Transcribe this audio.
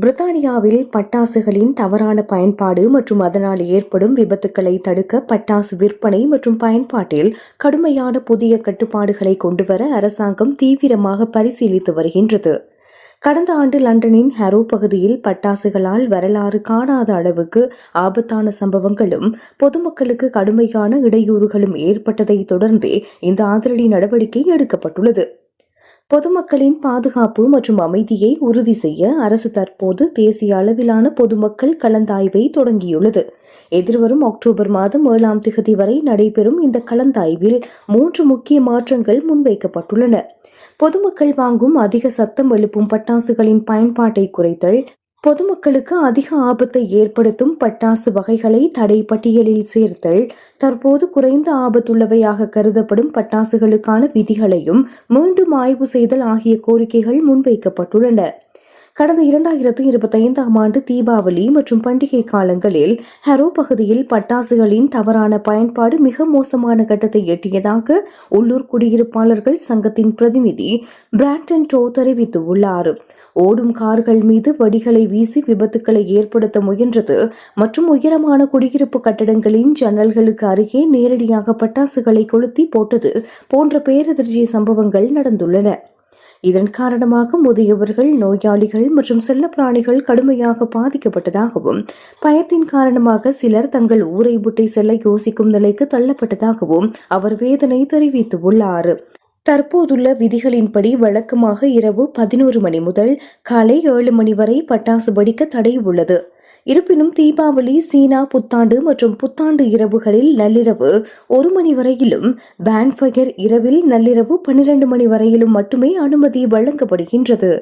பிரித்தானியாவில் பட்டாசுகளின் தவறான பயன்பாடு மற்றும் அதனால் ஏற்படும் விபத்துக்களை தடுக்க பட்டாசு விற்பனை மற்றும் பயன்பாட்டில் கடுமையான புதிய கட்டுப்பாடுகளை கொண்டுவர அரசாங்கம் தீவிரமாக பரிசீலித்து வருகின்றது. கடந்த ஆண்டு லண்டனின் ஹரோ பகுதியில் பட்டாசுகளால் வரலாறு காணாத அளவுக்கு ஆபத்தான சம்பவங்களும் பொதுமக்களுக்கு கடுமையான இடையூறுகளும் ஏற்பட்டதை தொடர்ந்தே இந்த அதிரடி நடவடிக்கை எடுக்கப்பட்டுள்ளது. பொதுமக்களின் பாதுகாப்பு மற்றும் அமைதியை உறுதி செய்ய அரசு தற்போது தேசிய அளவிலான பொதுமக்கள் கலந்தாய்வை தொடங்கியுள்ளது. எதிர்வரும் அக்டோபர் மாதம் 7ஆம் தேதி வரை நடைபெறும் இந்த கலந்தாய்வில் 3 முக்கிய மாற்றங்கள் முன்வைக்கப்பட்டுள்ளன. பொதுமக்கள் வாங்கும் அதிக சத்தம் எழுப்பும் பட்டாசுகளின் பயன்பாட்டை குறைத்தல், பொதுமக்களுக்கு அதிக ஆபத்தை ஏற்படுத்தும் பட்டாசு வகைகளை தடை பட்டியலில் சேர்த்தல், தற்போது குறைந்த ஆபத்துள்ளவையாக கருதப்படும் பட்டாசுகளுக்கான விதிகளையும் மீண்டும் ஆய்வு செய்தல் ஆகிய கோரிக்கைகள் முன்வைக்கப்பட்டுள்ளன. கடந்த 2025ஆம் ஆண்டு தீபாவளி மற்றும் பண்டிகை காலங்களில் ஹரோ பகுதியில் பட்டாசுகளின் தவறான பயன்பாடு மிக மோசமான கட்டத்தை எட்டியதாக உள்ளூர் குடியிருப்பாளர்கள் சங்கத்தின் பிரதிநிதி பிராண்டன் டோ தெரிவித்துள்ளார். ஓடும் கார்கள் மீது வடிகளை வீசி விபத்துக்களை ஏற்படுத்த முயன்றது மற்றும் உயரமான குடியிருப்பு கட்டடங்களின் ஜன்னல்களுக்கு அருகே நேரடியாக பட்டாசுகளை கொளுத்தி போட்டது போன்ற பேரதிர்ச்சி சம்பவங்கள் நடந்துள்ளன. இதன் காரணமாக முதியவர்கள், நோயாளிகள் மற்றும் செல்லப்பிராணிகள் கடுமையாக பாதிக்கப்பட்டதாகவும், பயத்தின் காரணமாக சிலர் தங்கள் ஊரை விட்டு செல்ல யோசிக்கும் நிலைக்கு தள்ளப்பட்டதாகவும் அவர் வேதனை தெரிவித்துள்ளார். தற்போதுள்ள விதிகளின்படி வழக்கமாக இரவு 11 மணி முதல் காலை 7 மணி வரை பட்டாசு வெடிக்க தடை உள்ளது. இருப்பினும் தீபாவளி, சீனா புத்தாண்டு மற்றும் புத்தாண்டு இரவுகளில் நள்ளிரவு 1 மணி வரையிலும், பான்ஃபயர் இரவில் நள்ளிரவு 12 மணி வரையிலும் மட்டுமே அனுமதி வழங்கப்படுகின்றது.